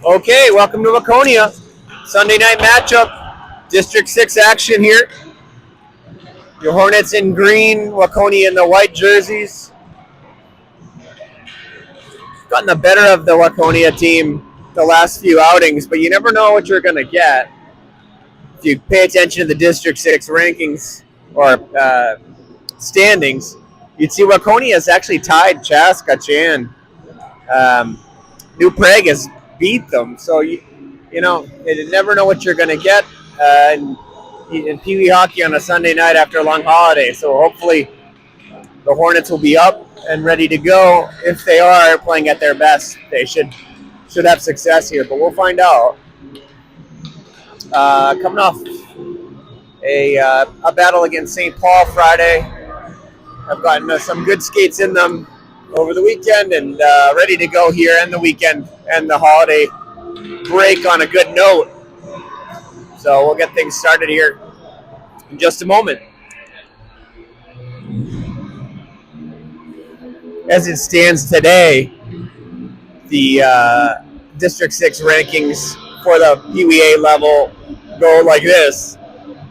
Okay, welcome to Waconia. Sunday night matchup. District 6 action here. Your Hornets in green, Waconia in the white jerseys. Gotten the better of the Waconia team the last few outings, but you never know what you're going to get. If you pay attention to the District 6 rankings or standings, you'd see Waconia has actually tied Chaska Chan. New Prague has beat them, so you never know what you're going to get in Pee Wee hockey on a Sunday night after a long holiday. So hopefully the Hornets will be up and ready to go. If they are playing at their best, they should have success here, but we'll find out. Coming off a battle against St. Paul Friday, I've gotten some good skates in them over the weekend and ready to go here and the weekend and the holiday break on a good note. So we'll get things started here in just a moment. As it stands today, the District 6 rankings for the PWA level go like this.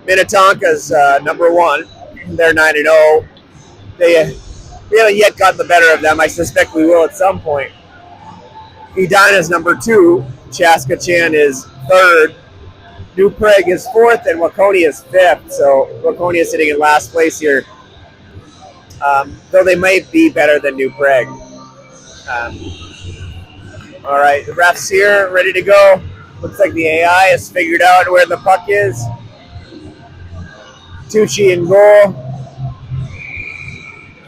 Minnetonka's number 1. They're 9-0. We haven't yet gotten the better of them. I suspect we will at some point. Edina's number 2. Chaska Chan is 3rd. New Prague is 4th, and Waconia is 5th. So Waconia is sitting in last place here, though they might be better than New Prague. All right, the refs here, ready to go. Looks like the AI has figured out where the puck is. Tucci in goal.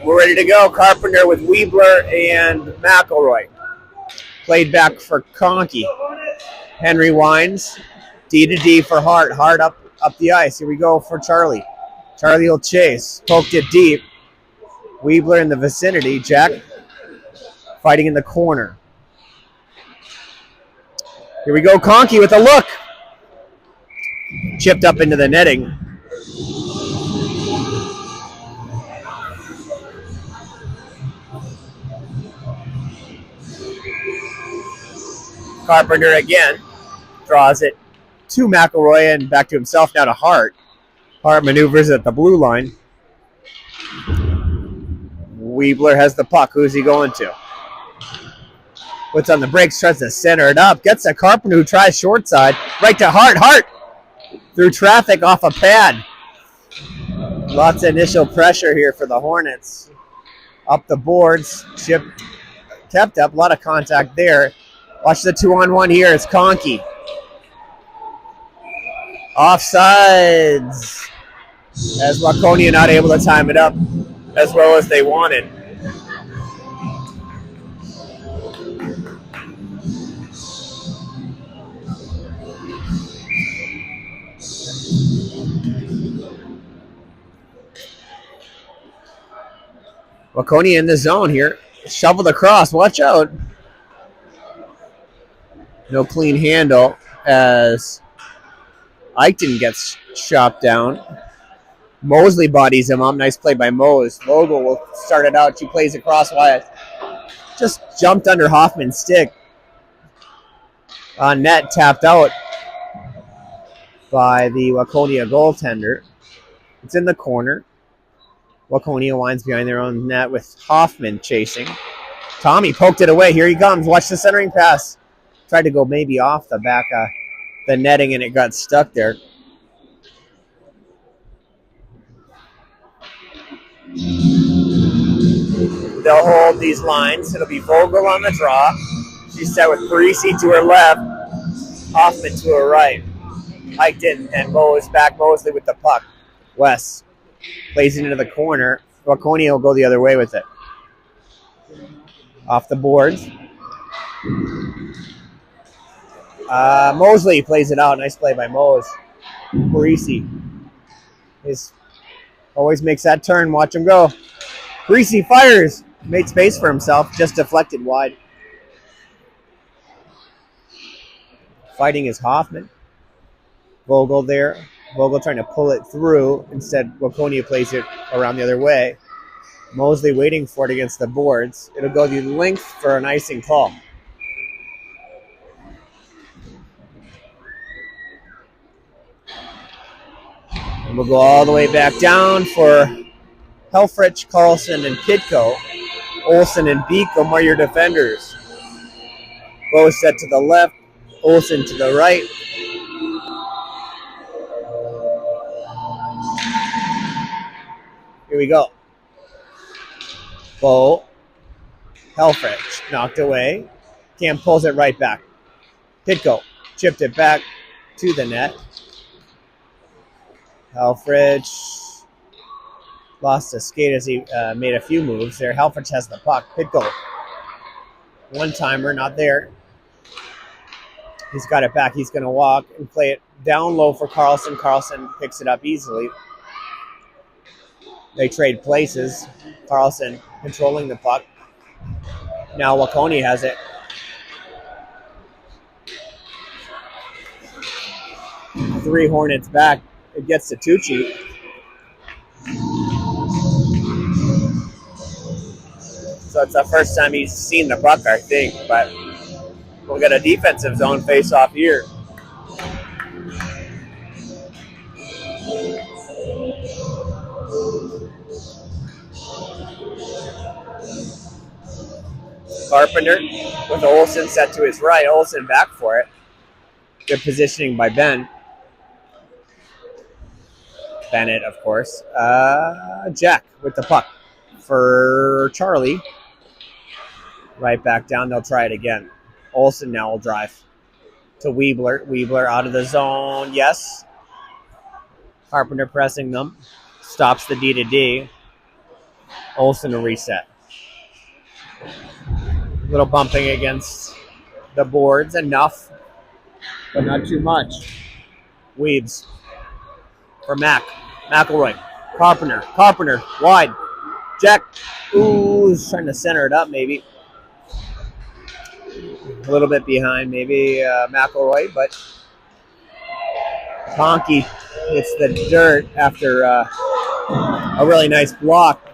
We're ready to go. Carpenter with Weebler and McElroy. Played back for Conkey. Henry winds. D to D for Hart. Hart up the ice. Here we go for Charlie. Charlie will chase. Poked it deep. Weebler in the vicinity. Jack fighting in the corner. Here we go. Conkey with a look. Chipped up into the netting. Carpenter again draws it to McElroy and back to himself, now to Hart. Hart maneuvers at the blue line. Weebler has the puck. Who's he going to? Puts on the brakes, tries to center it up. Gets a Carpenter who tries short side. Right to Hart. Hart through traffic off a pad. Lots of initial pressure here for the Hornets. Up the boards. Chip kept up. A lot of contact there. Watch the 2-on-1 here. It's Conkey. Offsides. As Waconia not able to time it up as well as they wanted. Waconia in the zone here. Shoveled across. Watch out. No clean handle as Eichten gets chopped down. Mosley bodies him up. Nice play by Mose. Vogel will start it out. She plays across wide. Just jumped under Hoffman's stick. On net, tapped out by the Waconia goaltender. It's in the corner. Waconia winds behind their own net with Hoffman chasing. Tommy poked it away. Here he comes. Watch the centering pass. Tried to go maybe off the back of the netting, and it got stuck there. They'll hold these lines. It'll be Vogel on the draw. She's set with Parisi to her left, Hoffman to her right. Eichten and Mose back Mosley with the puck. Wes plays it into the corner. Waconia will go the other way with it. Off the boards. Mosley plays it out. Nice play by Mose. Parisi always makes that turn. Watch him go. Parisi fires. Made space for himself. Just deflected wide. Fighting is Hoffman. Vogel there. Vogel trying to pull it through. Instead, Waconia plays it around the other way. Mosley waiting for it against the boards. It'll go the length for an icing call. We'll go all the way back down for Helfrich, Carlson, and Pitko. Olsen and Beacom are your defenders. Both set to the left, Olsen to the right. Here we go. Bo, Helfrich, knocked away. Cam pulls it right back. Pitko chipped it back to the net. Helfrich lost a skate as he made a few moves there. Helfrich has the puck. Pitko, one-timer, not there. He's got it back. He's going to walk and play it down low for Carlson. Carlson picks it up easily. They trade places. Carlson controlling the puck. Now Waconia has it. Three Hornets back. It gets to Tucci. So it's the first time he's seen the puck, I think. But we'll get a defensive zone face-off here. Carpenter with Olsen set to his right. Olsen back for it. Good positioning by Ben. Bennett, of course. Jack with the puck for Charlie. Right back down. They'll try it again. Olsen now will drive to Weebler. Weebler out of the zone. Yes. Carpenter pressing them. Stops the D-to-D. Olsen to reset. Little bumping against the boards. Enough, but not too much. Weebs for McElroy. Carpenter. Wide. Jack. Ooh, he's trying to center it up maybe. A little bit behind maybe McElroy, but Conkey hits the dirt after a really nice block.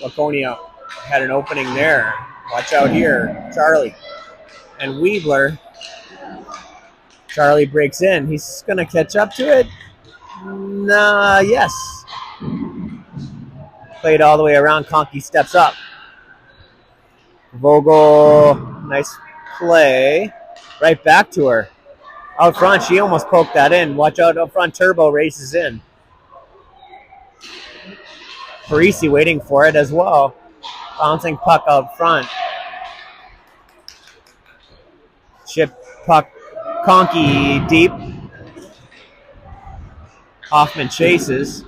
Waconia had an opening there. Watch out here. Charlie and Weebler. Charlie breaks in. He's going to catch up to it. Yes. Played all the way around. Conkey steps up. Vogel, nice play. Right back to her. Out front, she almost poked that in. Watch out up front. Turbo races in. Parisi waiting for it as well. Bouncing puck out front. Chip puck. Conkey deep. Hoffman chases.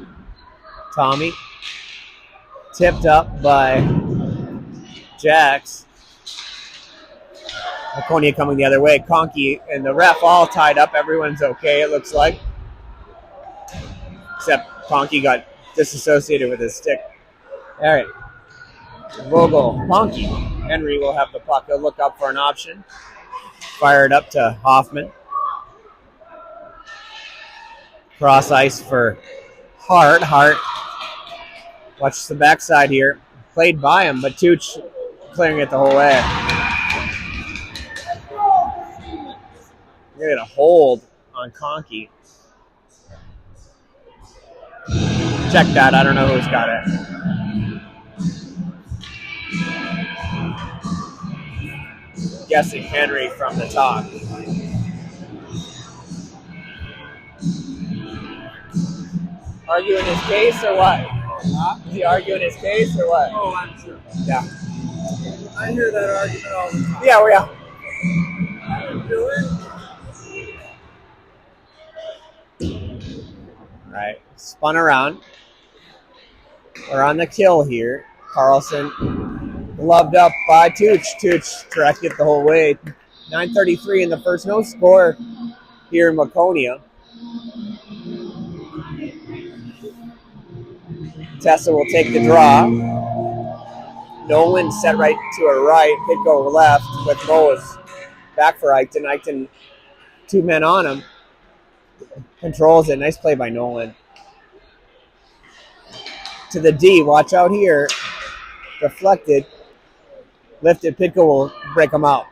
Tommy. Tipped up by Jax. Waconia coming the other way. Conkey and the ref all tied up. Everyone's okay, it looks like. Except Conkey got disassociated with his stick. All right. Vogel, Conkey. Henry will have the puck. He'll look up for an option. Fire it up to Hoffman. Cross ice for Hart. Hart. Watch the backside here. Played by him, but Tooch clearing it the whole way. You're going to hold on Conkey. Check that. I don't know who's got it. Guessing Henry from the top. Arguing his case or what? Huh? Is he arguing his case or what? Oh, I'm sure. Yeah. I hear that argument all the time. Yeah, yeah. Really? All right. Spun around. We're on the kill here. Carlson gloved up by Tooch. Tooch tracked it the whole way. 9:33 in the first. No score here in Waconia. Tessa will take the draw. Nolan set right to her right. Pitko left with Moes back for Eichton. Eichton, two men on him. Controls it. Nice play by Nolan. To the D. Watch out here. Deflected. Lifted. Pitko will break him out.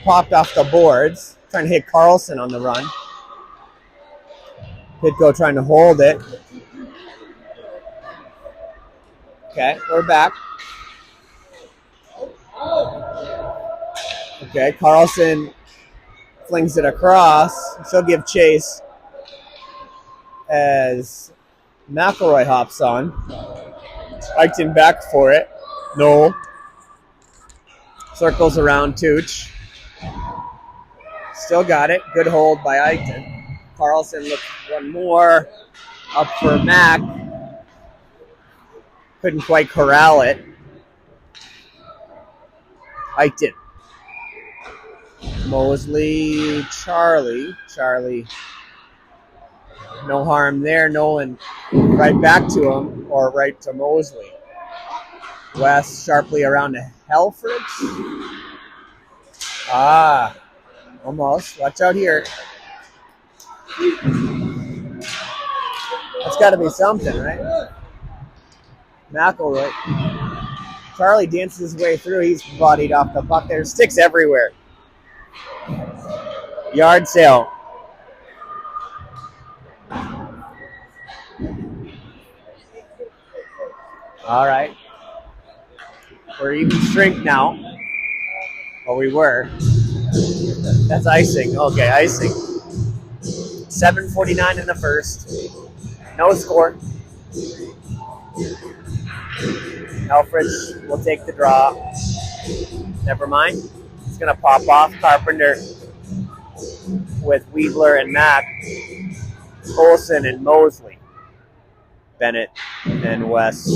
Popped off the boards. Trying to hit Carlson on the run. Pitco trying to hold it. Okay, we're back. Okay, Carlson flings it across. She'll give chase as McElroy hops on. Eichton back for it. No. Circles around Tooch. Still got it. Good hold by Eichton. Carlson looks one more. Up for Mac. Couldn't quite corral it. Eichton. Mosley, Charlie. Charlie. No harm there. Nolan right back to him, or right to Mosley. West sharply around to Helfrich. Almost. Watch out here. That's got to be something, right? McElroy. Charlie dances his way through. He's bodied off the puck. There's sticks everywhere. Yard sale. All right. We're even strength now. Well, we were. That's icing. Okay, icing. 7:49 in the first. No score. Helfrich will take the draw. Never mind. It's going to pop off. Carpenter with Weidler and Mack. Olsen and Mosley. Bennett and West.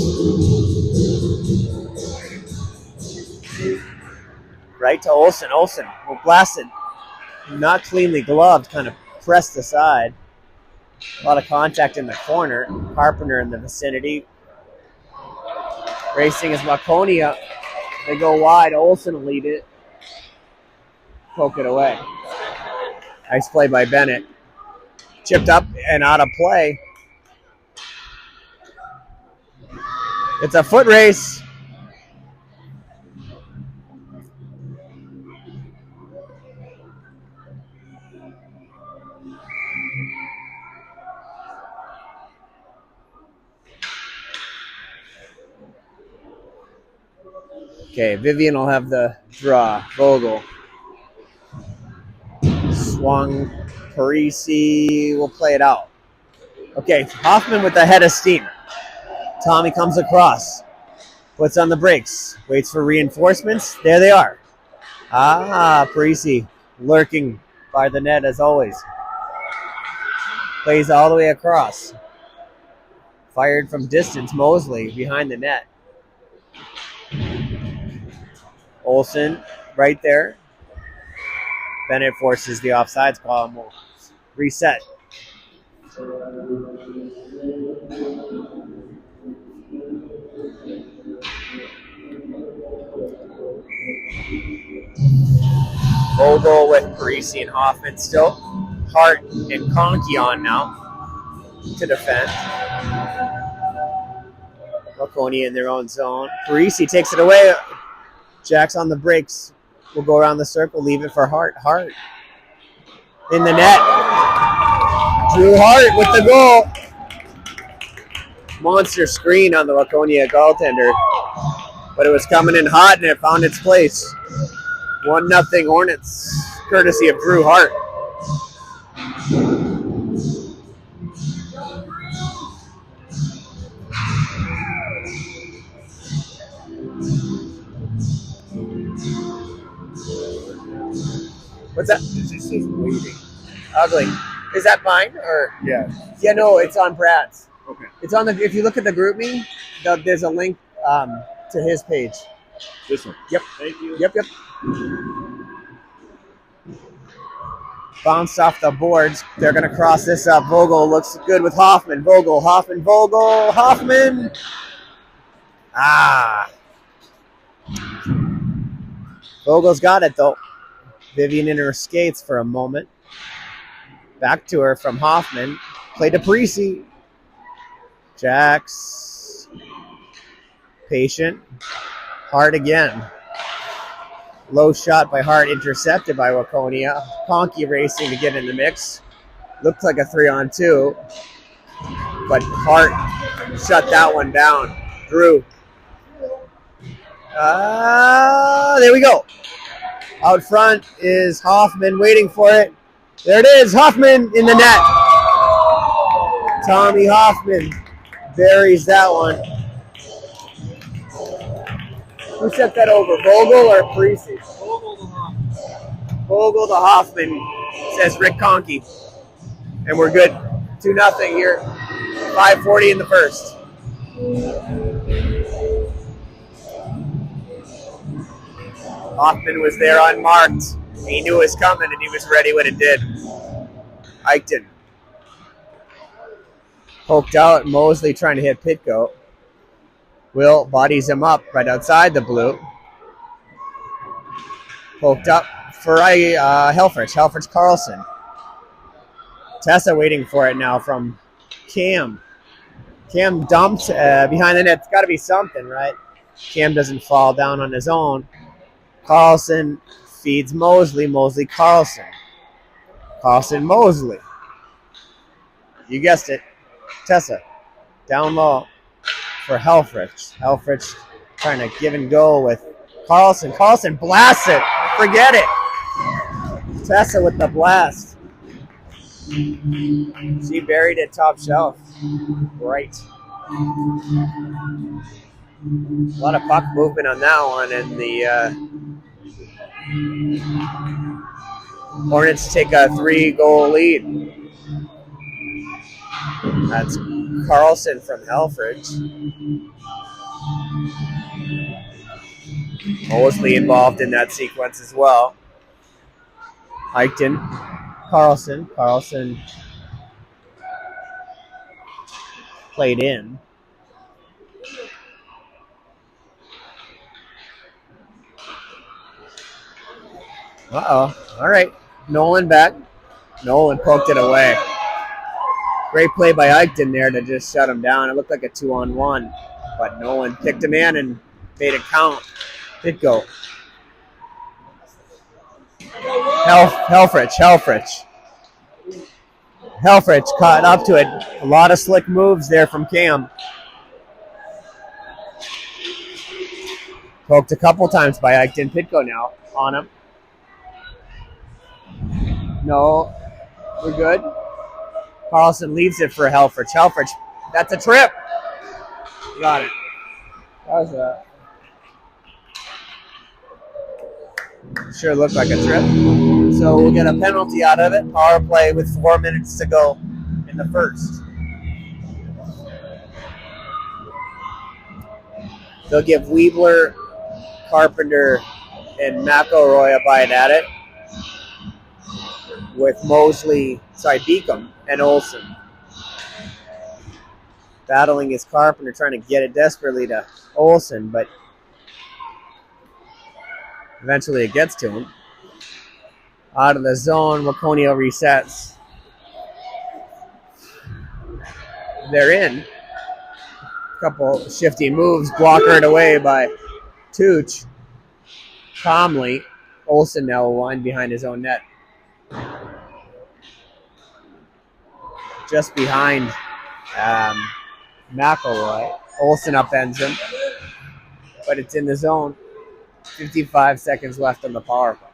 Right to Olsen. Olsen will blast it. Not cleanly gloved, kind of pressed aside. A lot of contact in the corner. Carpenter in the vicinity. Racing is Waconia. They go wide. Olsen will lead it. Poke it away. Nice play by Bennett. Chipped up and out of play. It's a foot race. Okay, Vivian will have the draw. Vogel. Swung. Parisi will play it out. Okay, Hoffman with the head of steam. Tommy comes across. Puts on the brakes. Waits for reinforcements. There they are. Parisi lurking by the net as always. Plays all the way across. Fired from distance. Mosley behind the net. Olsen right there. Bennett forces the offsides call and will reset. Vogel with Parisi and Hoffman still. Hart and Conkey on now to defend. Waconia in their own zone. Parisi takes it away. Jack's on the brakes. We'll go around the circle, leave it for Hart. Hart in the net. Drew Hart with the goal. Monster screen on the Waconia goaltender. But it was coming in hot and it found its place. 1-0 Hornets, courtesy of Drew Hart. What's that? It just says waiting. Ugly. Is that mine or? Yeah. Yeah, no, it's on Brad's. Okay. It's on the. If you look at the group me, there's a link to his page. This one. Yep. Thank you. Yep. Bounced off the boards. They're going to cross this up. Vogel looks good with Hoffman. Vogel. Hoffman. Vogel's got it, though. Vivian in her skates for a moment. Back to her from Hoffman. Play to Parisi. Jax. Patient. Hart again. Low shot by Hart, intercepted by Waconia. Conkey racing to get in the mix. Looked like a 3-on-2, but Hart shut that one down. Drew. There we go. Out front is Hoffman waiting for it. There it is. Hoffman in the net. Tommy Hoffman buries that one. Who set that over? Vogel or Parisi? Vogel to Hoffman, says Rick Conkey. And we're good. 2-0 here. 5:40 in the first. Hoffman was there unmarked. He knew it was coming and he was ready when it did. Eichton. Poked out. Mosley trying to hit Pitko. Will bodies him up right outside the blue. Poked up for Helfrich. Helfrich Carlson. Tessa waiting for it now from Cam. Cam dumped behind the net. It's got to be something, right? Cam doesn't fall down on his own. Carlson feeds Mosley. Mosley Carlson. Carlson Mosley. You guessed it. Tessa. Down low for Helfrich. Helfrich trying to give and go with Carlson. Carlson blasts it. Forget it. Tessa with the blast. She buried it top shelf. Right. A lot of puck movement on that one, and the Hornets take a 3-goal lead. That's Carlson from Helfrich. Mosley involved in that sequence as well. Eichton, Carlson. Carlson played in. Uh-oh. All right. Nolan back. Nolan poked it away. Great play by Eichton there to just shut him down. It looked like a 2-on-1, but Nolan picked him in and made it count. Pitko. Helfrich. Helfrich caught up to it. A lot of slick moves there from Cam. Poked a couple times by Eichton. Pitko now on him. No, we're good. Carlson leaves it for Helfrich. Helfrich, that's a trip. Got it. That was sure looked like a trip. So we'll get a penalty out of it. Power play with 4 minutes to go in the first. They'll give Weebler, Carpenter, and McElroy a bite at it, with Beacom and Olsen. Battling his Carpenter, trying to get it desperately to Olsen, but eventually it gets to him. Out of the zone, Waconia resets. They're in. A couple shifty moves, blockered away by Tooch. Calmly, Olsen now will wind behind his own net. Just behind McElroy. Olsen upends him, but it's in the zone. 55 seconds left on the power play.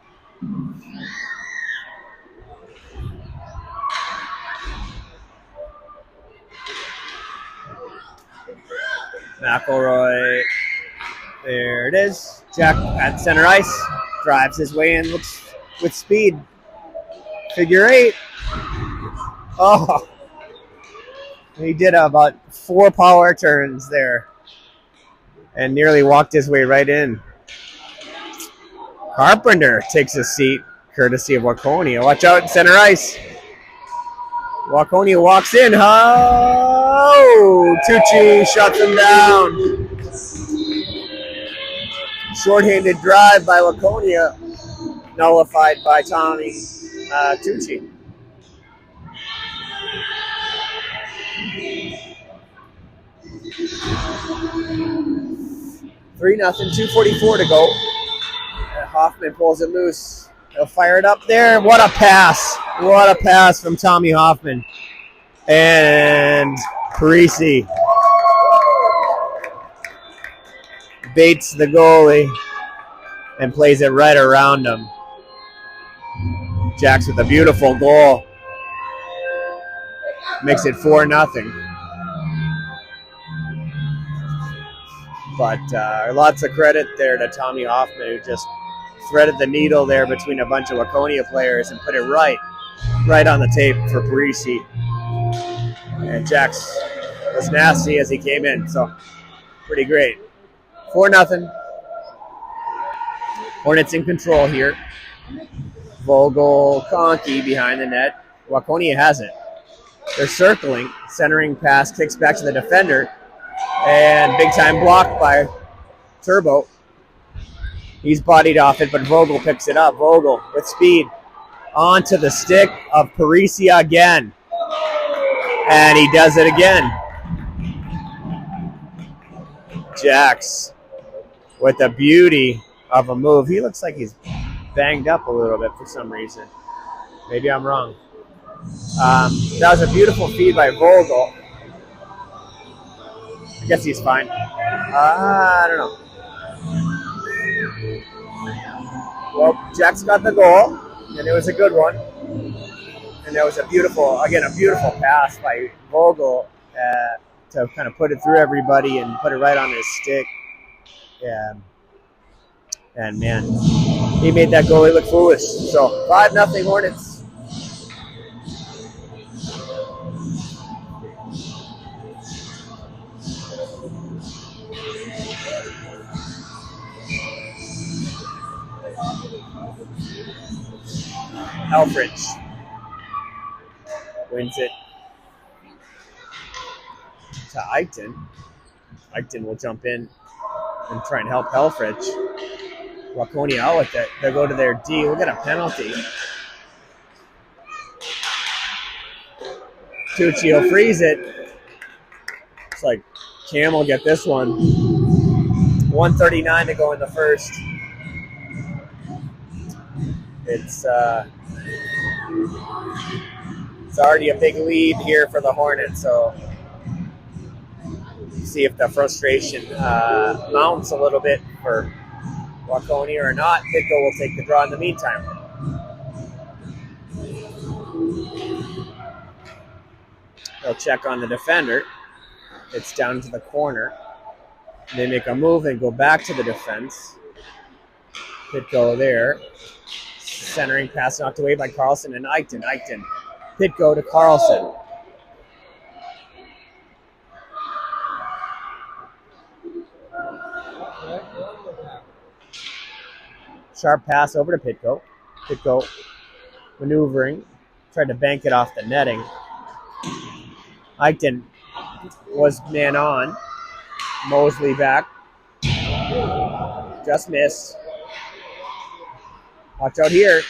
McElroy, there it is. Jack at center ice, drives his way in, looks with speed. Figure 8. Oh, he did about 4 power turns there and nearly walked his way right in. Carpenter takes a seat, courtesy of Waconia. Watch out, center ice. Waconia walks in. Oh, Tucci shuts him down. Short-handed drive by Waconia, nullified by Tommy Tucci. Three nothing, 2:44 to go. Hoffman pulls it loose. He'll fire it up there. What a pass. What a pass from Tommy Hoffman. And Parisi baits the goalie and plays it right around him. Jacks with a beautiful goal. Makes it 4-0. But lots of credit there to Tommy Hoffman, who just threaded the needle there between a bunch of Waconia players and put it right on the tape for Parisi. And Jax was nasty as he came in, so pretty great. 4-0. Hornets in control here. Vogel, Conkey behind the net. Waconia has it. They're circling. Centering pass kicks back to the defender. And big time block by Turbo. He's bodied off it, but Vogel picks it up. Vogel with speed onto the stick of Parisi again. And he does it again. Jax with the beauty of a move. He looks like he's banged up a little bit for some reason. Maybe I'm wrong. That was a beautiful feed by Vogel. I guess he's fine. I don't know. Well, Jack's got the goal, and it was a good one. And there was a beautiful pass by Vogel to kind of put it through everybody and put it right on his stick. Yeah. And man, he made that goalie look foolish. So 5-0 Hornets. Helfrich wins it to Eichten. Eichten will jump in and try and help Helfrich. Waconia out with it. They'll go to their D. We'll get a penalty. Tucci will freeze it. It's like Cam will get this one. 1:39 to go in the first. It's already a big lead here for the Hornets, so see if the frustration mounts a little bit for Waconia or not. Pitko will take the draw in the meantime. They'll check on the defender. It's down to the corner. They make a move and go back to the defense. Pitko there. Centering pass knocked away by Carlson and Eichten. Eichten. Pitko to Carlson. Sharp pass over to Pitko. Pitko maneuvering. Tried to bank it off the netting. Eichten was man on. Mosley back. Just missed. Watch out here.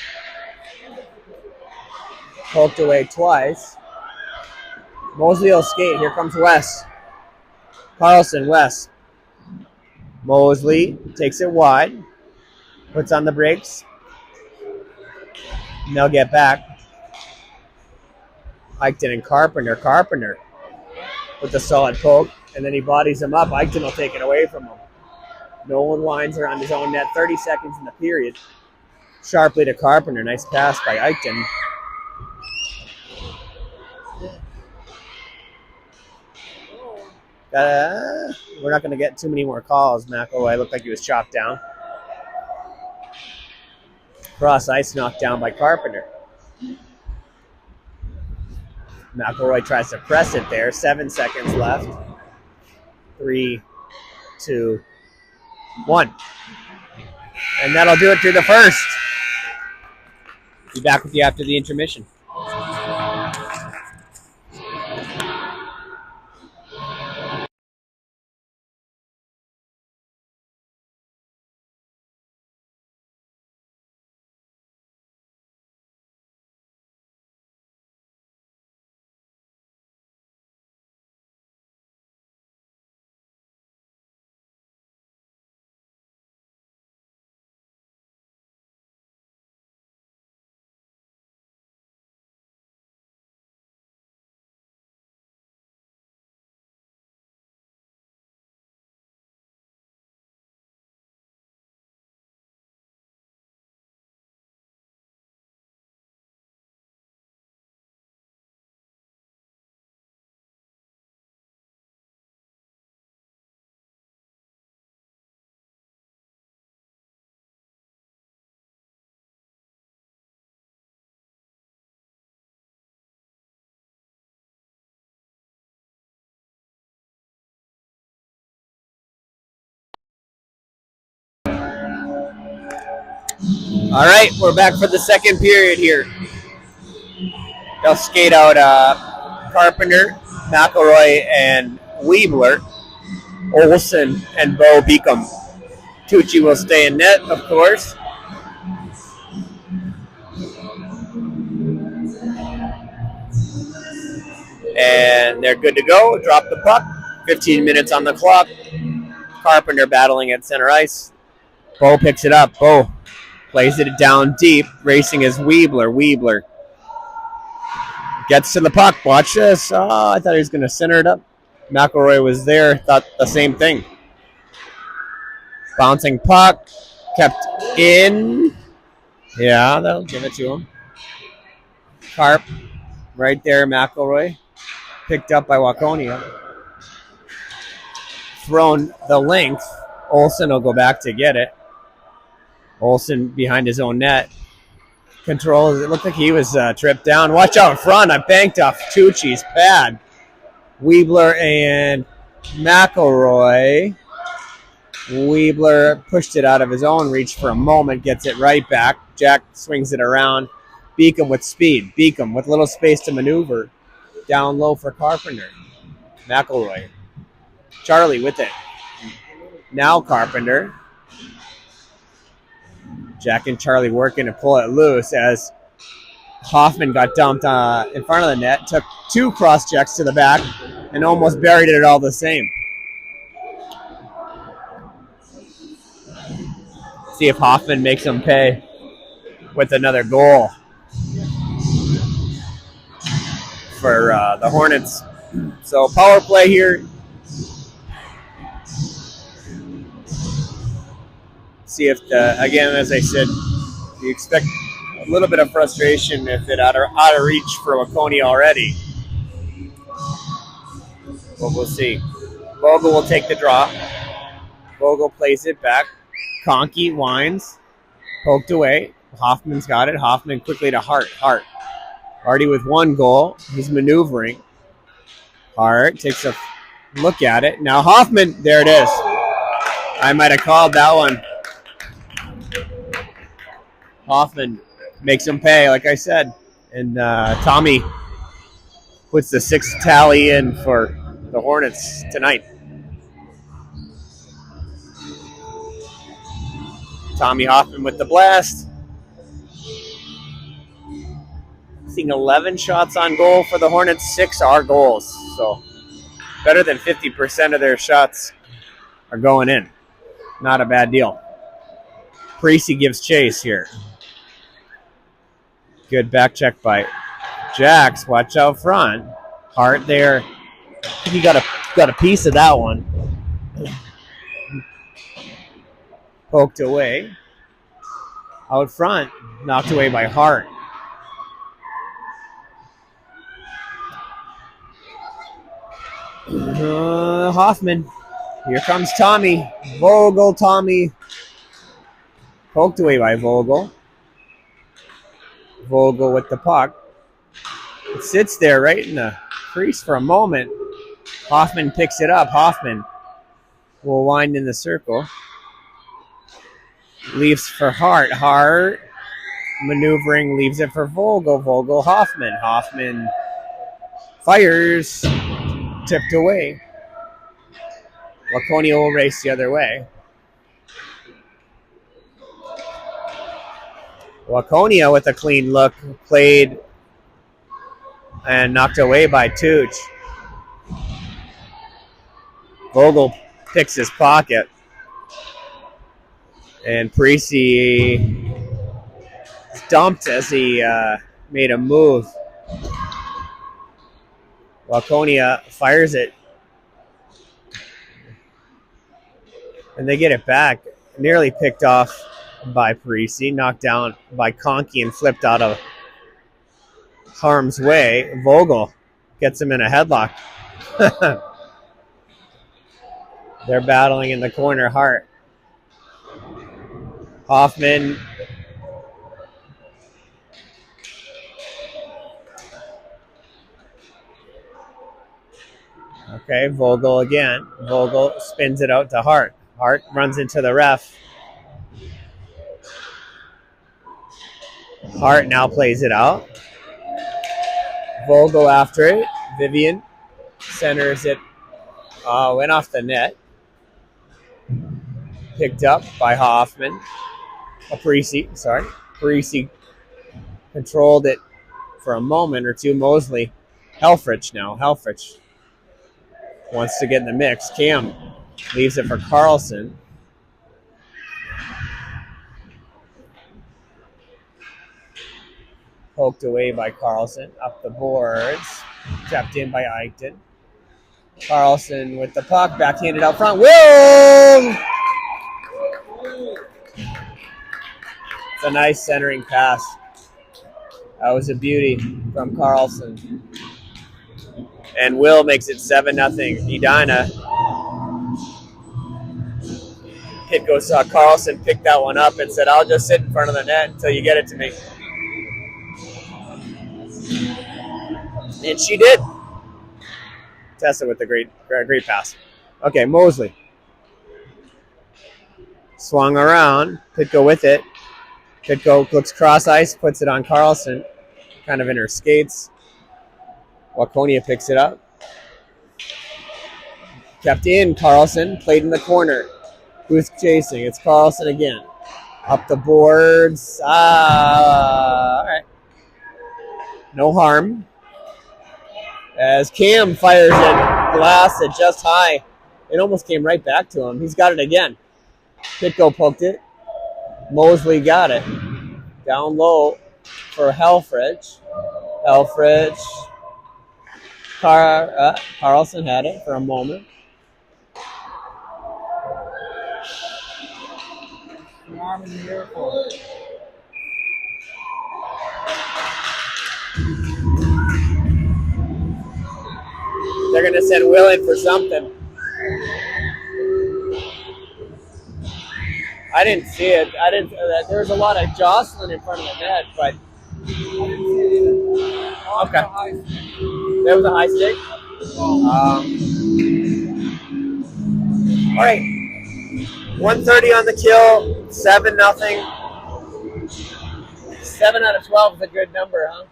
Poked away twice. Mosley will skate. Here comes Wes. Carlson, Wes. Mosley takes it wide. Puts on the brakes. And they'll get back. Eichten and Carpenter. Carpenter with a solid poke. And then he bodies him up. Eichten will take it away from him. Nolan winds around his own net. 30 seconds in the period. Sharply to Carpenter. Nice pass by Eichten. We're not going to get too many more calls. McElroy looked like he was chopped down. Cross ice knocked down by Carpenter. McElroy tries to press it there. 7 seconds left. 3, 2, 1. And that'll do it through the first. Be back with you after the intermission. All right, we're back for the second period here. They'll skate out Carpenter, McElroy, and Weebler, Olson, and Bo Beacom. Tucci will stay in net, of course. And they're good to go. Drop the puck. 15 minutes on the clock. Carpenter battling at center ice. Bo picks it up. Bo plays it down deep. Racing is Weebler. Weebler gets to the puck. Watch this. Oh, I thought he was going to center it up. McElroy was there. Thought the same thing. Bouncing puck. Kept in. Yeah, they'll give it to him. Carp. Right there, McElroy. Picked up by Waconia. Thrown the length. Olson will go back to get it. Olson behind his own net. Controls. It looked like he was tripped down. Watch out in front. I banked off Tucci's pad. Weebler and McElroy. Weebler pushed it out of his own reach for a moment. Gets it right back. Jack swings it around. Beacom with speed. Beacom with little space to maneuver. Down low for Carpenter. McElroy. Charlie with it. Now Carpenter. Jack and Charlie working to pull it loose as Hoffman got dumped in front of the net. Took two cross checks to the back and almost buried it all the same. See if Hoffman makes him pay with another goal for the Hornets. So power play here. See if, again, as I said, you expect a little bit of frustration if it out of reach for Waconia already. But we'll see. Vogel will take the draw. Vogel plays it back. Conkey winds. Poked away. Hoffman's got it. Hoffman quickly to Hart. Hart. Already with one goal. He's maneuvering. Hart takes a look at it. Now Hoffman, there it is. I might have called that one. Hoffman makes him pay, like I said. And Tommy puts the sixth tally in for the Hornets tonight. Tommy Hoffman with the blast. Seeing 11 shots on goal for the Hornets. 6 are goals. So better than 50% of their shots are going in. Not a bad deal. Precy gives chase here. Good back check by Jax. Watch out front. Hart there. I think he got a piece of that one. Poked away. Out front. Knocked away by Hart. Hoffman. Here comes Tommy. Vogel, Tommy. Poked away by Vogel. Vogel with the puck. It sits there right in the crease for a moment. Hoffman picks it up. Hoffman will wind in the circle. Leaves for Hart. Hart maneuvering, leaves it for Vogel. Vogel, Hoffman. Hoffman fires. Tipped away. Waconia will race the other way. Waconia with a clean look, played and knocked away by Tooch. Vogel picks his pocket. And Precy dumped as he made a move. Waconia fires it. And they get it back. Nearly picked off by Precy. Knocked down by Conkey and flipped out of harm's way. Vogel gets him in a headlock. They're battling in the corner. Hart. Hoffman. Okay, Vogel again. Vogel spins it out to Hart. Hart runs into the ref. Hart now plays it out. Vogel after it. Vivian centers it. Went off the net. Picked up by Hoffman. Parisi controlled it for a moment or two. Mosley. Helfrich now. Helfrich wants to get in the mix. Cam leaves it for Carlson. Poked away by Carlson. Up the boards. Kept in by Eichton. Carlson with the puck. Backhanded out front. Will! It's a nice centering pass. That was a beauty from Carlson. And Will makes it 7-0. Edina. Hitko saw Carlson pick that one up and said, I'll just sit in front of the net until you get it to me. And she did. Tessa with the great pass. Okay, Mosley. Swung around. Pitko with it. Pitko looks cross ice, puts it on Carlson. Kind of in her skates. Waconia picks it up. Kept in. Carlson played in the corner. Who's chasing? It's Carlson again. Up the boards. All right. No harm. As Cam fires it, blasted just high. It almost came right back to him. He's got it again. Pitko poked it. Mosley got it. Down low for Helfrich. Carlson had it for a moment. Arm in the airport. They're going to send Will in for something. I didn't see it. There was a lot of jostling in front of the net, but okay. There was a high stick. All right. 1:30 on the kill. 7-0. 7 out of 12 is a good number, huh?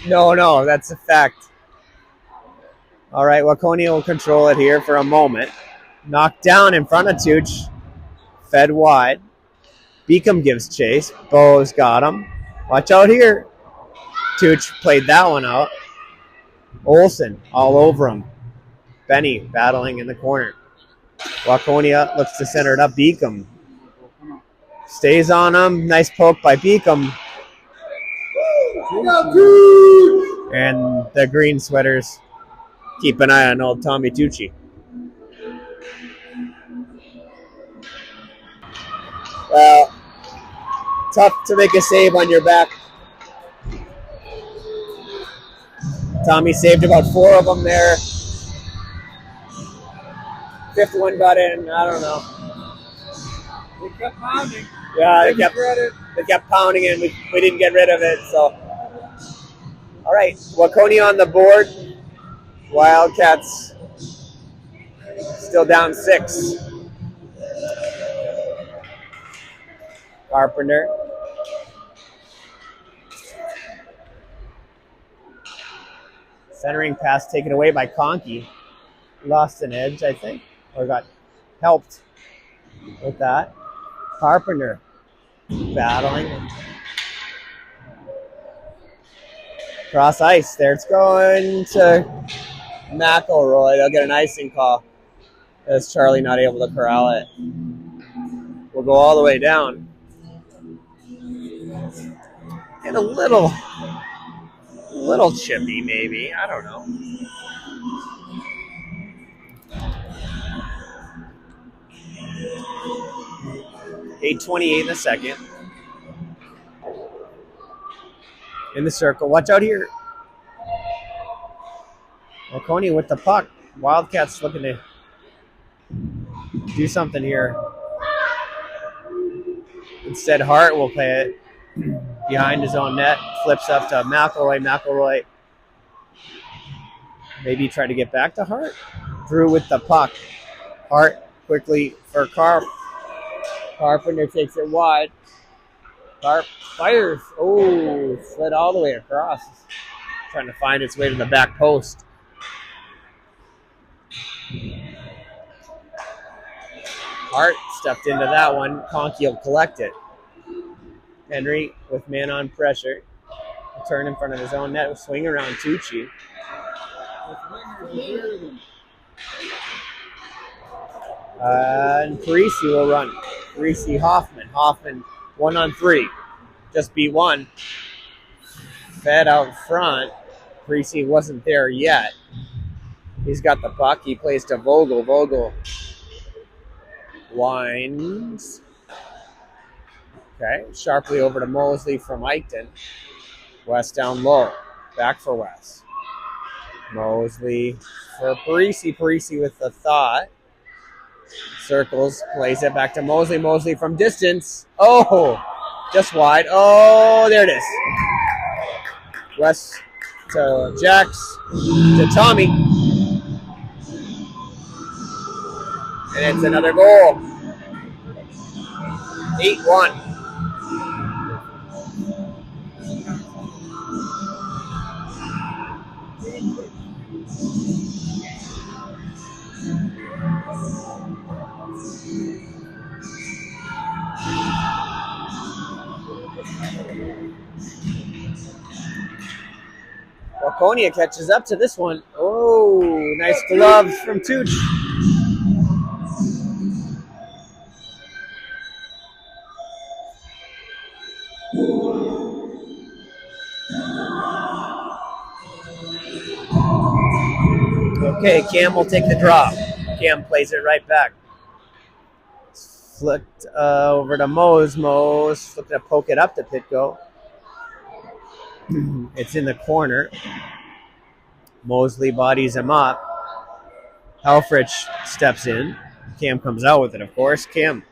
No, that's a fact. All right, Waconia will control it here for a moment. Knocked down in front of Tooch. Fed wide. Beacom gives chase. Bo's got him. Watch out here. Tooch played that one out. Olsen all over him. Benny battling in the corner. Waconia looks to center it up. Beacom stays on him. Nice poke by Beacom. And the green sweaters keep an eye on old Tommy Tucci. Well, tough to make a save on your back. Tommy saved about 4 of them there. 5th one got in. I don't know. They kept pounding. Yeah, they kept pounding it. We didn't get rid of it. So, all right, Waconia on the board. Wildcats still down 6. Carpenter. Centering pass taken away by Conkey. Lost an edge, I think, or got helped with that. Carpenter battling. Cross ice. There it's going to McElroy. They'll get an icing call. As Charlie not able to corral it. We'll go all the way down. And a little chippy maybe. I don't know. .828 in the second. In the circle. Watch out here. Waconia with the puck. Wildcats looking to do something here. Instead, Hart will play it behind his own net. Flips up to McElroy. McElroy maybe try to get back to Hart. Drew with the puck. Hart quickly for Carpenter takes it wide. Carp fires. Oh, slid all the way across. Trying to find its way to the back post. Hart stepped into that one. Conkey will collect it. Henry with man on pressure. Turn in front of his own net. Swing around Tucci. And Parisi will run. Parisi Hoffman. Hoffman 1-on-3. Just beat one. Fed out front. Parisi wasn't there yet. He's got the puck. He plays to Vogel. Vogel winds. Okay. Sharply over to Mosley from Eichton. West down low. Back for West. Mosley for Parisi. Parisi with the thought. Circles. Plays it back to Mosley. Mosley from distance. Oh! Just wide. Oh, there it is. West to Jax. To Tommy. And it's another goal. 8-1. Waconia catches up to this one. Oh, nice gloves from Tooch. Okay, Cam will take the drop. Cam plays it right back. Flicked over to Mose. Mose looking to poke it up to Pitko. It's in the corner. Mosley bodies him up. Helfrich steps in. Cam comes out with it, of course. Cam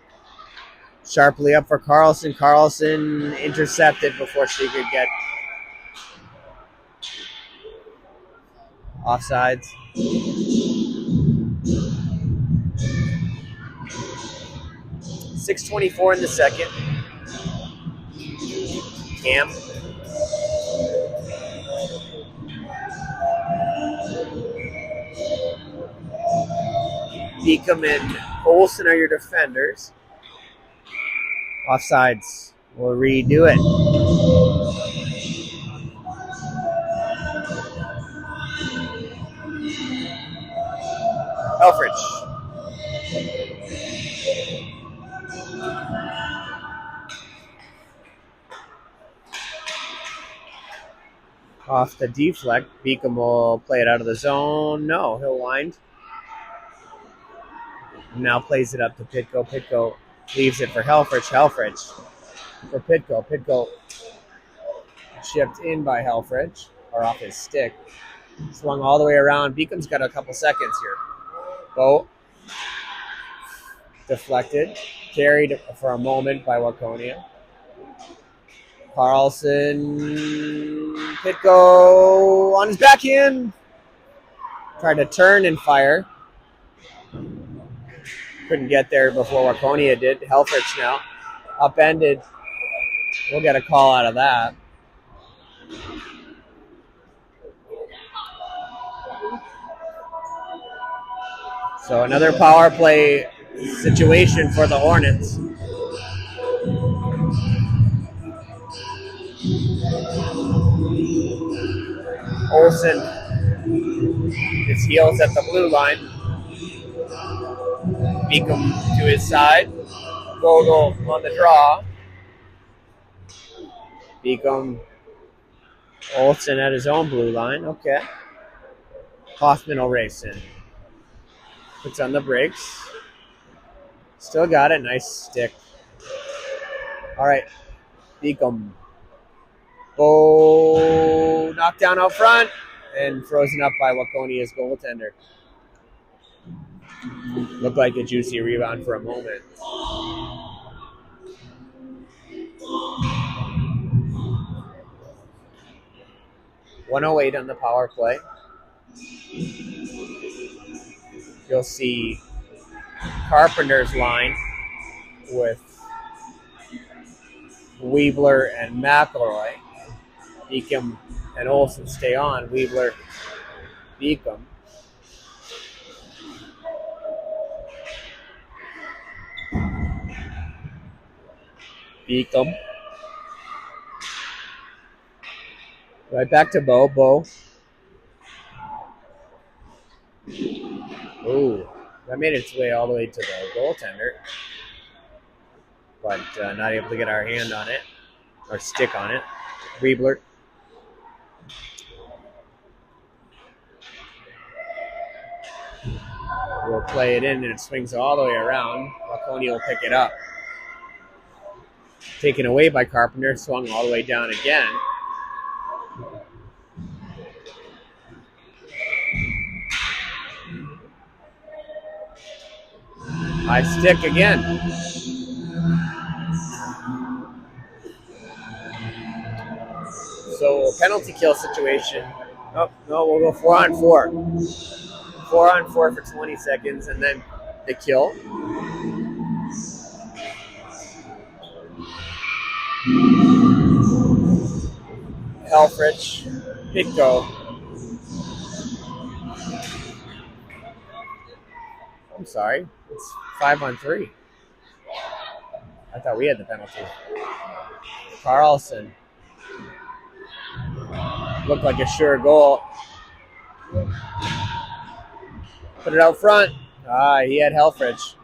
sharply up for Carlson. Carlson intercepted before she could get offsides. .6:24 in the second. Cam. Beacom and Olsen are your defenders. Offsides. We'll redo it. Helfrich. Off the deflect. Beacom will play it out of the zone. No, he'll wind. Now plays it up to Pitko. Pitko leaves it for Helfrich. Helfrich for Pitko. Pitko shipped in by Helfrich, or off his stick. Swung all the way around. Beacom's got a couple seconds here. Boat. Deflected. Carried for a moment by Waconia. Carlson. Pitko on his backhand. Tried to turn and fire. Couldn't get there before Waconia did. Helfrich now. Upended. We'll get a call out of that. So another power play situation for the Hornets. Olsen. His heels at the blue line. Beacom to his side. Vogel on the draw. Beacom. Olsen at his own blue line. Okay. Hoffman will race in. Puts on the brakes. Still got it. Nice stick. All right. Beacom. Oh, knocked down out front and frozen up by Waconia's goaltender. Looked like a juicy rebound for a moment. .108 on the power play. You'll see Carpenter's line with Weebler and McElroy. Beacom and Olsen stay on. Weebler, Beacom. Beacom. Right back to Bo. Bo. Ooh, that made its way all the way to the goaltender. But not able to get our hand on it. Or stick on it. Weebler. We'll play it in and it swings all the way around. Waconia will pick it up. Taken away by Carpenter. Swung all the way down again. High stick again. So penalty kill situation. Oh, no, we'll go 4-on-4. 4-on-4 for 20 seconds and then the kill. Helfrich, Pitko. I'm sorry, it's 5-on-3. I thought we had the penalty. Carlson. Looked like a sure goal. Put it out front. He had Helfrich.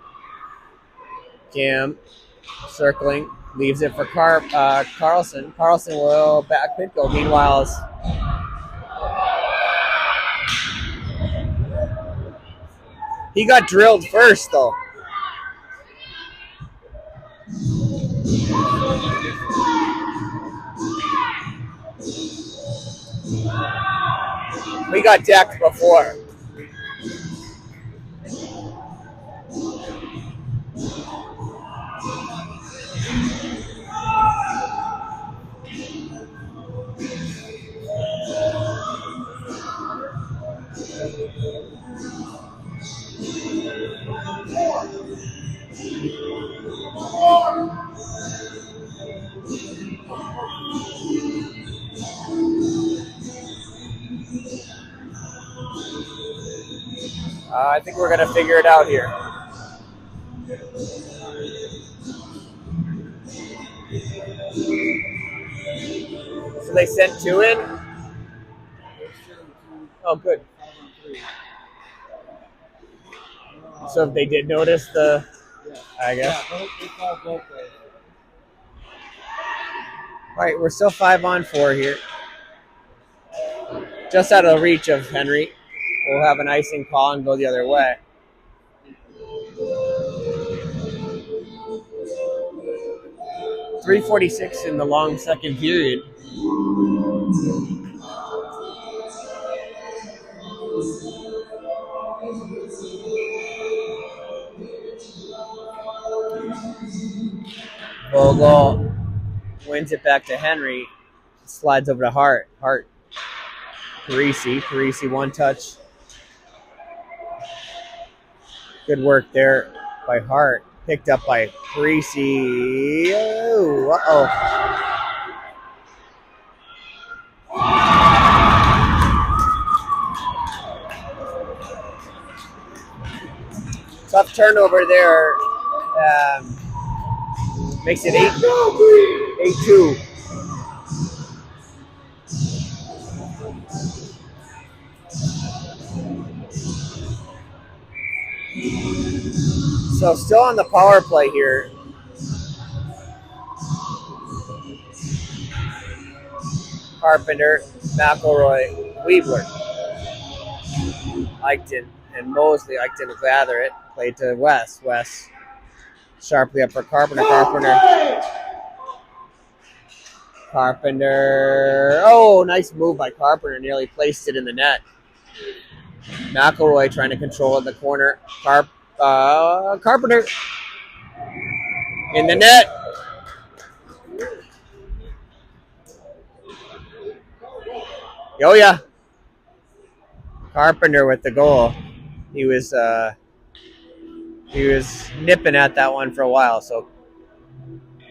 Cam circling. Leaves it for Carlson. Carlson will back Pitko. Meanwhile, he got drilled first, though. We got decked before. I think we're going to figure it out here. So they sent 2 in? Oh, good. So if they did notice I guess. All right, we're still 5-on-4 here. Just out of reach of Henry. We'll have an icing call and go the other way. .346 in the long second period. Vogel wins it back to Henry. Slides over to Hart. Hart. Parisi one touch. Good work there by Hart. Picked up by Parisi. Oh, uh-oh. Tough turnover there. Makes it 8-2. So still on the power play here. Carpenter, McElroy, Weebler, Eichton, and Mosley. Eichton will gather it. Played to West. West sharply up for Carpenter. Carpenter. Oh, nice move by Carpenter. Nearly placed it in the net. McElroy trying to control in the corner. Carpenter in the net. Oh yeah, Carpenter with the goal. He was nipping at that one for a while. So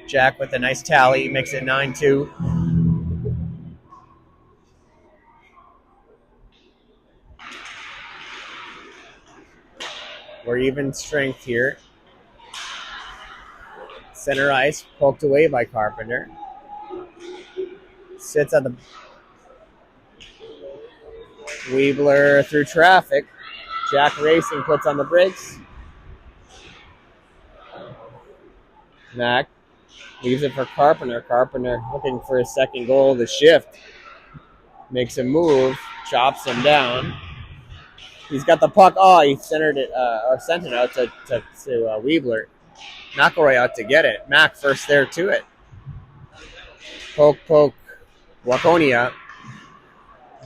Jack with a nice tally, makes it 9-2. We're even strength here. Center ice, poked away by Carpenter. Sits on the Weebler through traffic. Jack racing, puts on the brakes. Mac leaves it for Carpenter. Carpenter looking for his second goal of the shift. Makes a move, chops him down. He's got the puck. Oh, he centered it or sent it out to Weebler. McElroy out to get it. Mac first there to it. Poke. Waconia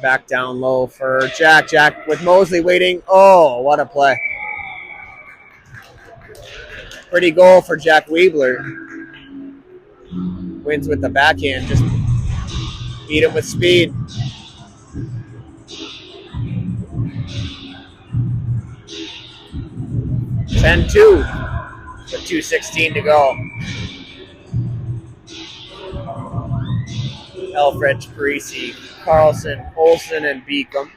back down low for Jack. Jack with Mosley waiting. Oh, what a play. Pretty goal for Jack Weebler. Wins with the backhand. Just beat him with speed. (10-2) with 2:16 to go. Elfrich, Parisi, Carlson, Olsen, and Beacom.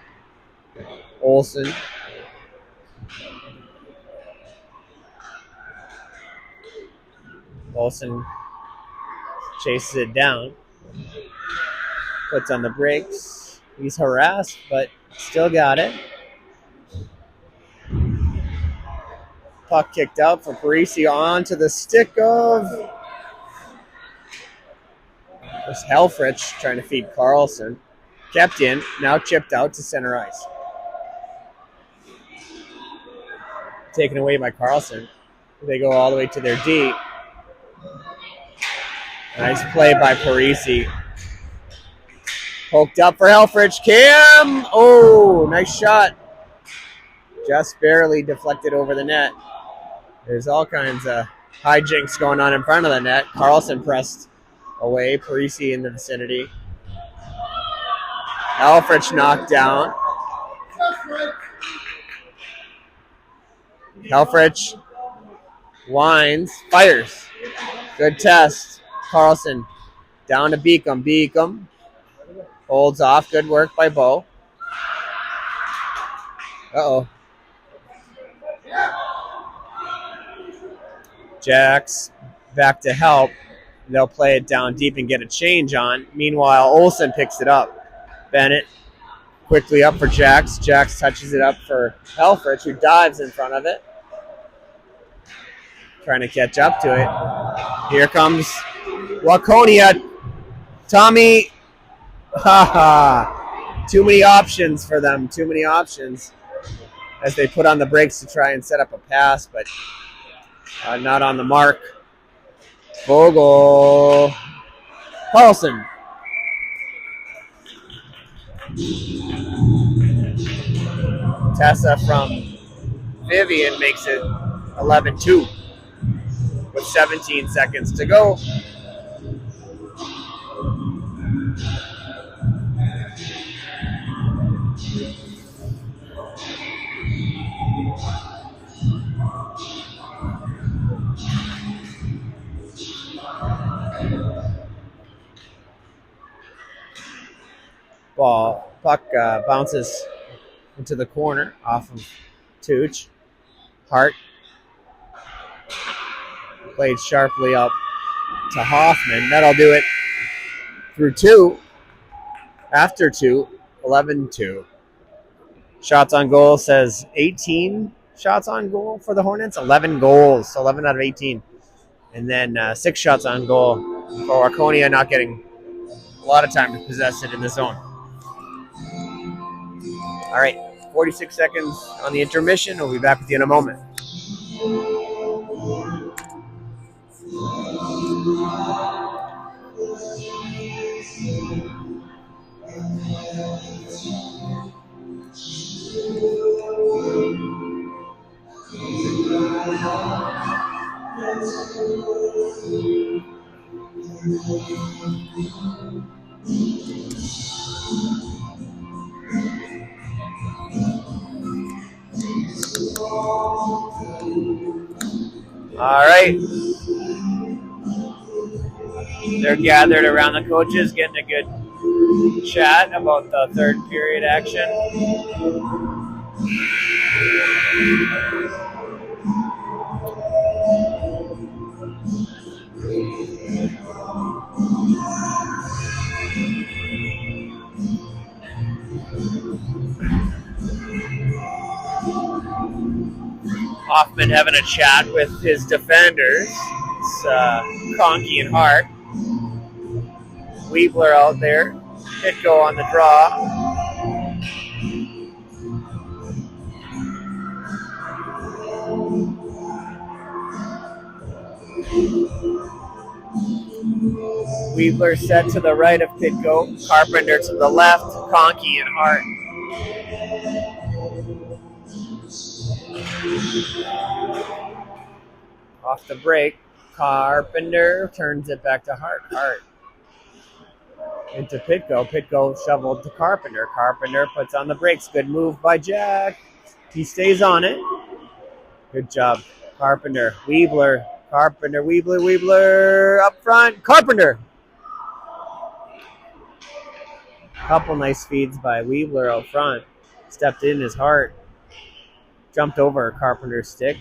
Olsen. Olsen chases it down. Puts on the brakes. He's harassed, but still got it. Puck kicked out for Parisi onto the stick of... There's Helfrich trying to feed Carlson. Kept in, now chipped out to center ice. Taken away by Carlson. They go all the way to their D. Nice play by Parisi. Poked up for Helfrich. Cam! Oh, nice shot. Just barely deflected over the net. There's all kinds of hijinks going on in front of the net. Carlson pressed away. Parisi in the vicinity. Helfrich knocked down. Helfrich winds, fires. Good test. Carlson down to Beacom. Beacom holds off. Good work by Bo. Uh-oh. Jack's back to help. They'll play it down deep and get a change on. Meanwhile, Olsen picks it up. Bennett quickly up for Jax. Jax touches it up for Helfrich, who dives in front of it. Trying to catch up to it. Here comes Waconia. Tommy. Too many options for them. Too many options as they put on the brakes to try and set up a pass, but not on the mark. Vogel. Carlson. Tessa from Vivian makes it 11-2 with 17 seconds to go. Puck bounces into the corner off of Tooch. Hart played sharply up to Hoffman. That'll do it through two. After two, 11-2. Shots on goal says 18 shots on goal for the Hornets. 11 goals, 11 out of 18. And then 6 shots on goal for Waconia, not getting a lot of time to possess it in the zone. All right, 46 seconds on the intermission. We'll be back with you in a moment. All right. They're gathered around the coaches, getting a good chat about the third period action. Hoffman having a chat with his defenders. It's Conkey and Hart. Weebler out there. Pitko on the draw. Weebler set to the right of Pitko. Carpenter to the left. Conkey and Hart. Off the break. Carpenter turns it back to Hart. Hart into Pitko. Pitko shoveled to Carpenter. Carpenter puts on the brakes. Good move by Jack. He stays on it. Good job. Carpenter. Weebler. Carpenter. Weebler. Up front. Carpenter. Couple nice feeds by Weebler out front. Stepped in his Hart. Jumped over Carpenter's stick.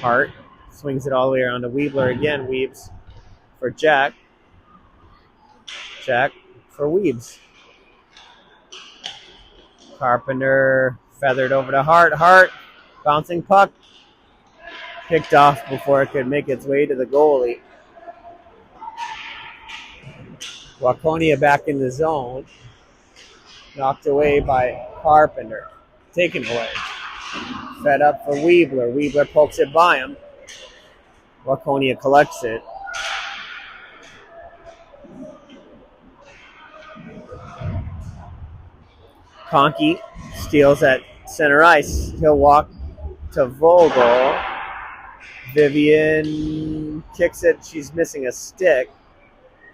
Hart swings it all the way around to Weebler again. Weebs for Jack. Jack for Weebs. Carpenter feathered over to Hart. Hart bouncing puck. Picked off before it could make its way to the goalie. Waconia back in the zone. Knocked away by Carpenter. Taken away. Fed up for Weebler. Weebler pokes it by him. Waconia collects it. Conkey steals at center ice. He'll walk to Vogel. Vivian kicks it. She's missing a stick.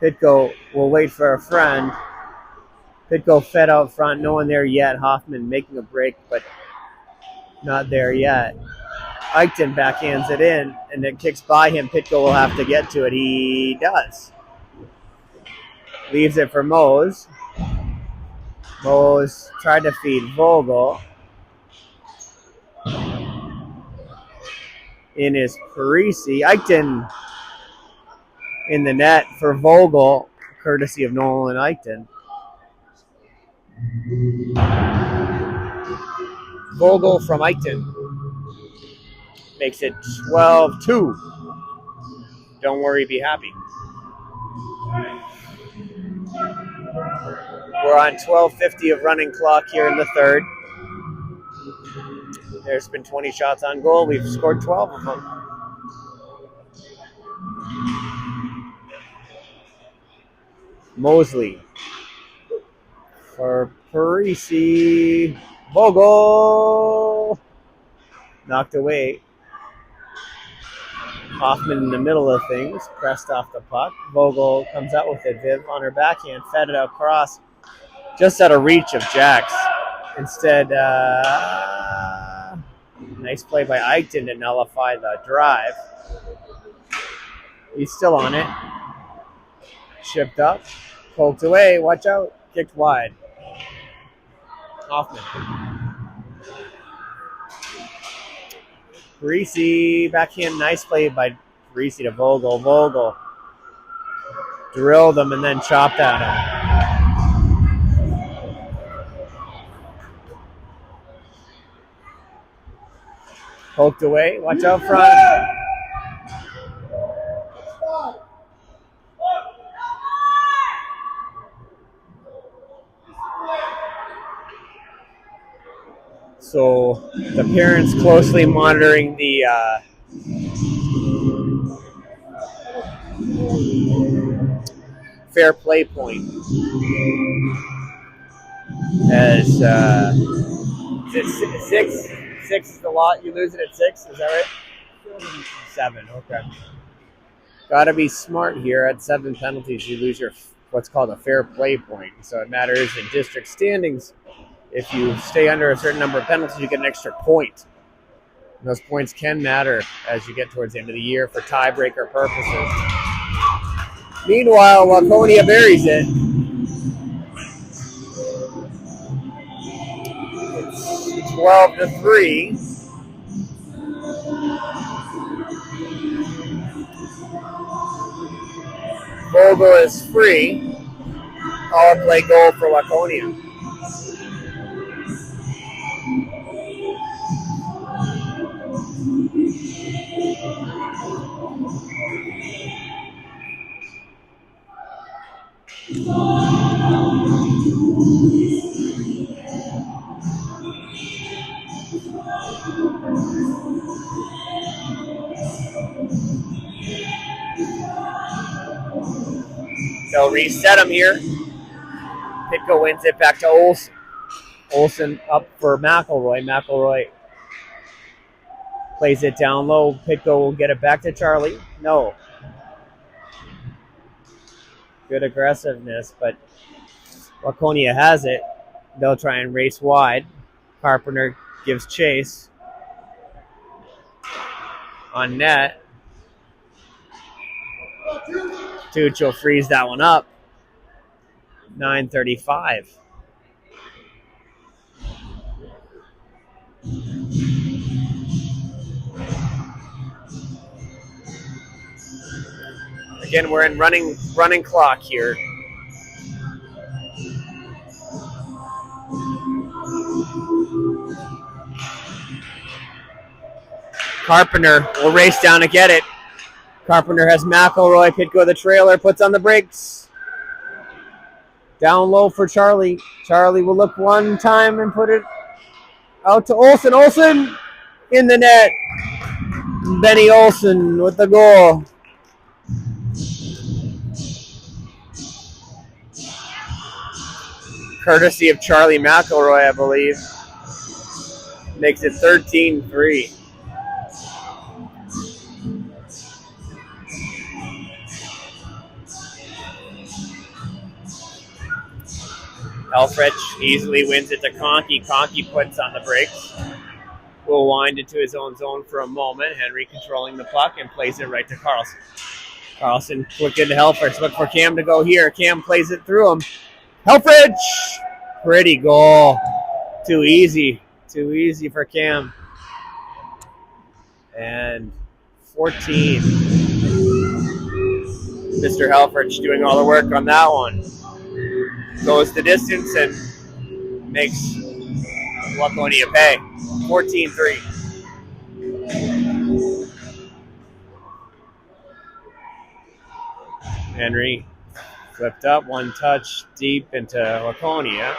Pitko will wait for a friend. Pitko fed out front. No one there yet. Hoffman making a break, but not there yet. Eichten backhands it in, and it kicks by him. Pitko will have to get to it. He does. Leaves it for Mose. Mose tried to feed Vogel. In is Parisi. Eichten in the net for Vogel, courtesy of Nolan Eichten. Vogel from Eichten makes it 12-2. Don't worry, be happy. We're on 12:50 of running clock here in the third. There's been 20 shots on goal. We've scored 12 of them. Mosley for Parisi. Vogel knocked away. Hoffman in the middle of things, pressed off the puck. Vogel comes out with it. Viv on her backhand, fed it across, just out of reach of Jax. Instead, nice play by Eichten to nullify the drive. He's still on it. Shipped up, poked away. Watch out! Kicked wide. Hoffman. Parisi, backhand, nice play by Parisi to Vogel. Vogel drilled him and then chopped at him. Poked away, watch out front. So the parents closely monitoring the fair play point. As is it six? Six is the lot. You lose it at 6. Is that right? 7. Okay. Got to be smart here. At 7 penalties, you lose your what's called a fair play point. So it matters in district standings. If you stay under a certain number of penalties, you get an extra point. And those points can matter as you get towards the end of the year for tiebreaker purposes. Meanwhile, Waconia buries it. It's 12-3. Vogel is free. Power play goal for Waconia. They'll reset him here. Pitko wins it back to Olsen. Olsen up for McElroy. McElroy plays it down low. Pitko will get it back to Charlie. No. Good aggressiveness, but Waconia has it. They'll try and race wide. Carpenter gives chase. On net. Tuccio frees that one up. 9:35. Again, we're in running clock here. Carpenter will race down to get it. Carpenter has McElroy. Pitko the trailer, puts on the brakes. Down low for Charlie. Charlie will look one time and put it out to Olsen. Olsen in the net. Benny Olsen with the goal. Courtesy of Charlie McElroy, I believe. Makes it 13-3. Helfrich easily wins it to Conkey. Conkey puts on the brakes. Will wind into his own zone for a moment. Henry controlling the puck and plays it right to Carlson. Carlson quick into Helfrich. Look for Cam to go here. Cam plays it through him. Helfrich! Pretty goal. Too easy. Too easy for Cam. And 14. Mr. Helfrich doing all the work on that one. Goes the distance and makes Waconia pay. 14-3. Henry flipped up, one touch deep into Waconia.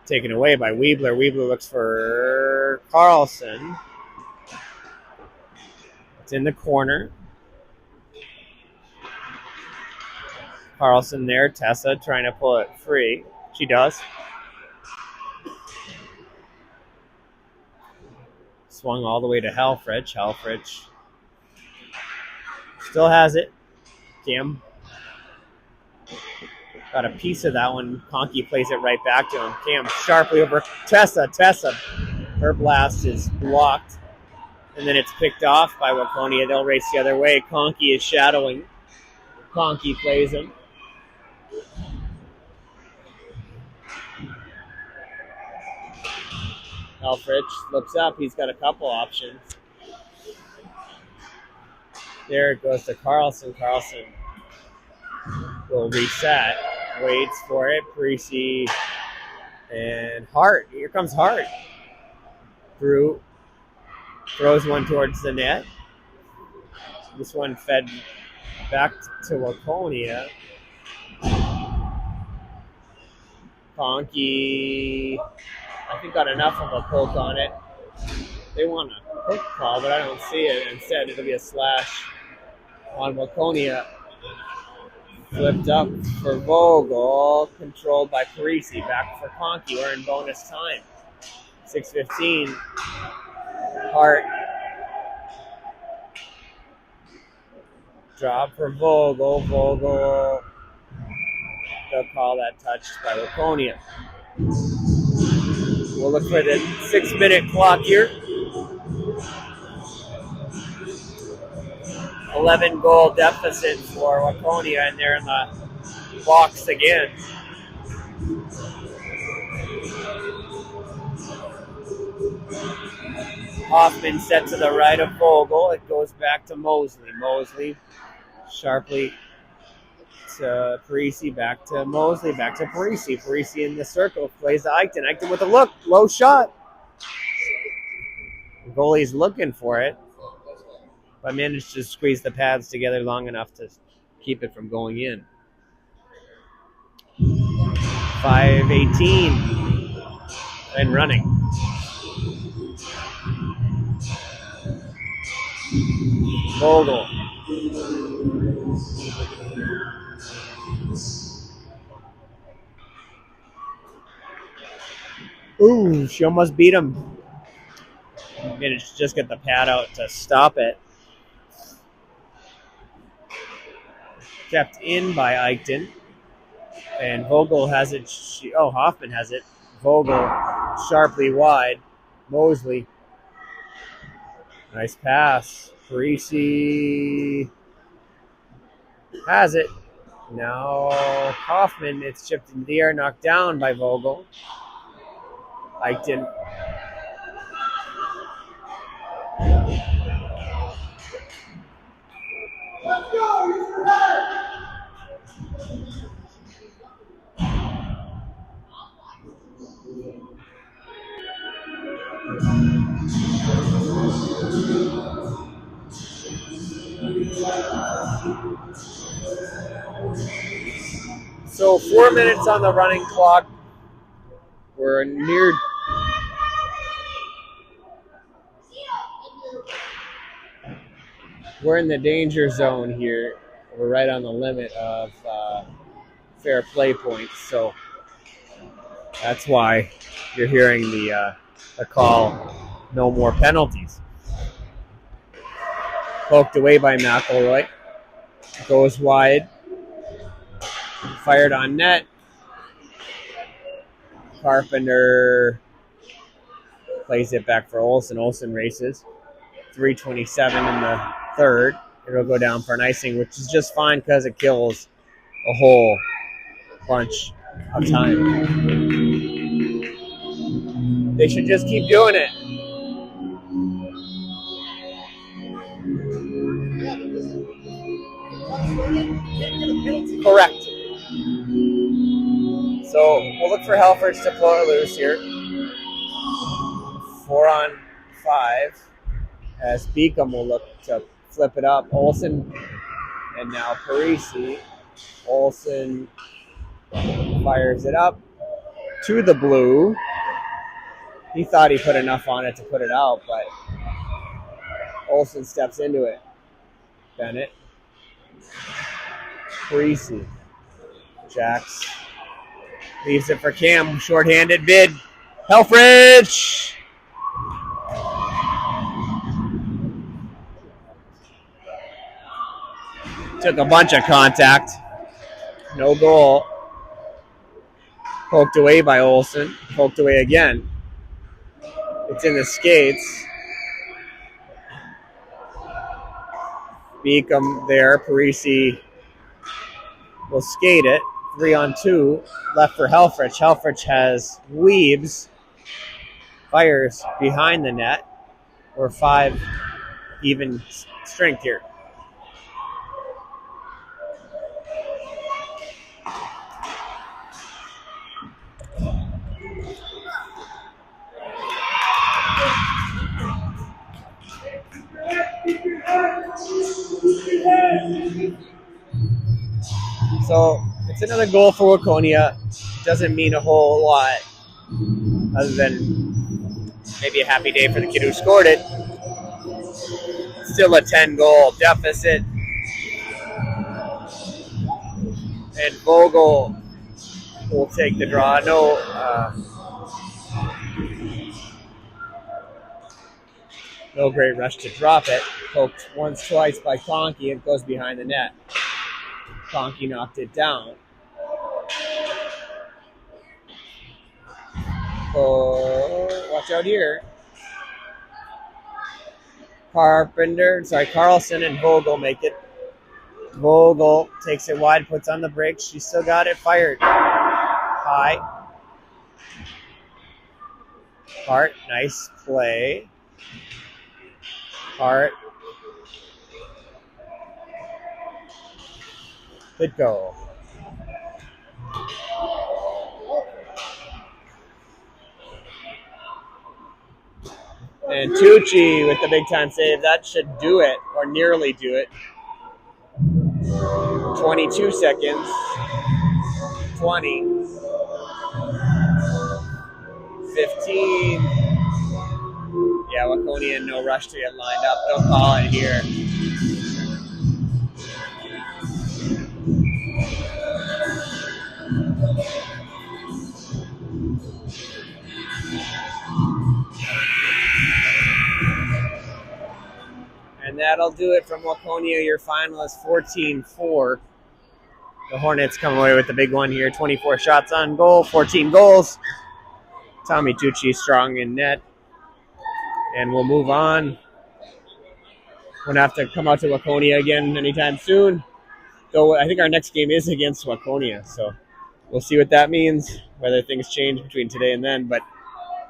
Taken away by Weebler. Weebler looks for Carlson. It's in the corner. Carlson there. Tessa trying to pull it free. She does. Swung all the way to Helfrich. Helfrich still has it. Cam got a piece of that one. Conkey plays it right back to him. Cam sharply over Tessa. Tessa, her blast is blocked. And then it's picked off by Waconia. They'll race the other way. Conkey is shadowing. Conkey plays him. Helfrich looks up. He's got a couple options. There it goes to Carlson. Carlson will reset. Waits for it. Parisi and Hart. Here comes Hart. Through. Throws one towards the net. This one fed back to Waconia. Conkey, I think, got enough of a poke on it. They want a hook call, but I don't see it. Instead, it'll be a slash on Waconia. Flipped up for Vogel, controlled by Parisi. Back for Conkey. We're in bonus time. 6:15. Hart. Drop for Vogel. Vogel. They'll call that touched by Waconia. We'll look for the 6-minute clock here. 11-goal deficit for Waconia, and they're in the box again. Hoffman set to the right of Vogel. It goes back to Mosley. Mosley sharply to Parisi, back to Mosley, back to Parisi. Parisi in the circle, plays to Eichten. Eichten with a look, low shot. The goalie's looking for it, but managed to squeeze the pads together long enough to keep it from going in. 5:18 and running. Vogel. Ooh, she almost beat him. Managed to just get the pad out to stop it. Kept in by Eichten. And Vogel has it. Hoffman has it. Vogel sharply wide. Mosley. Nice pass. Parisi has it. Now Hoffman, it's chipped into the air, knocked down by Vogel. Eichten. Let's go! Use your head! So 4 minutes on the running clock. We're in the danger zone here. We're right on the limit of fair play points, so that's why you're hearing the call, no more penalties. Poked away by McElroy. Goes wide. Fired on net. Carpenter plays it back for Olsen. Olsen races. 3:27 in the third. It'll go down for an icing, which is just fine because it kills a whole bunch of time. They should just keep doing it. Correct. So we'll look for Helfrich to pull it loose here. 4-on-5 as Beacom will look to flip it up. Olsen and now Parisi. Olsen fires it up to the blue. He thought he put enough on it to put it out, but Olsen steps into it. Bennett. Parisi. Jacks. Leaves it for Cam. Short-handed bid. Helfrich! Took a bunch of contact. No goal. Poked away by Olsen. Poked away again. It's in the skates. Beacom there. Parisi will skate it. 3-on-2. Left for Helfrich. Helfrich has weaves. Fires behind the net. We're 5 even strength here. So it's another goal for Waconia. Doesn't mean a whole lot other than maybe a happy day for the kid who scored it. Still a 10-goal deficit. And Vogel will take the draw. No great rush to drop it. Poked once, twice by Conkey. It goes behind the net. Conkey knocked it down. Oh, watch out here. Carlson and Vogel make it. Vogel takes it wide, puts on the brakes. She still got it fired. High. Hart, nice play. Hart. Good goal. And Tucci with the big time save. That should do it, or nearly do it. 22 seconds. 20. 15. Yeah, Waconia in no rush to get lined up. Don't call it here. And that'll do it from Waconia. Your final is 14-4. The Hornets come away with the big one here. 24 shots on goal, 14 goals. Tommy Tucci strong in net. And we'll move on. Won't have to come out to Waconia again anytime soon. Though I think our next game is against Waconia. So we'll see what that means, whether things change between today and then. But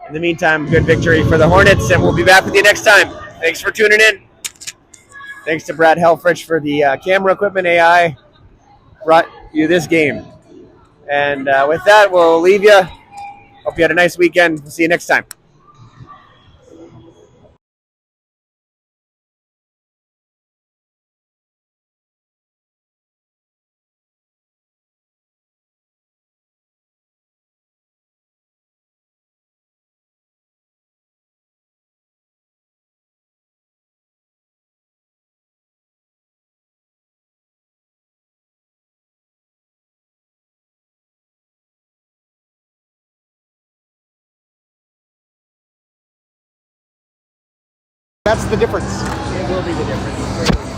in the meantime, good victory for the Hornets, and we'll be back with you next time. Thanks for tuning in. Thanks to Brad Helfrich for the camera equipment. AI brought you this game. And with that, we'll leave you. Hope you had a nice weekend. We'll see you next time. That's the difference. It will be the difference.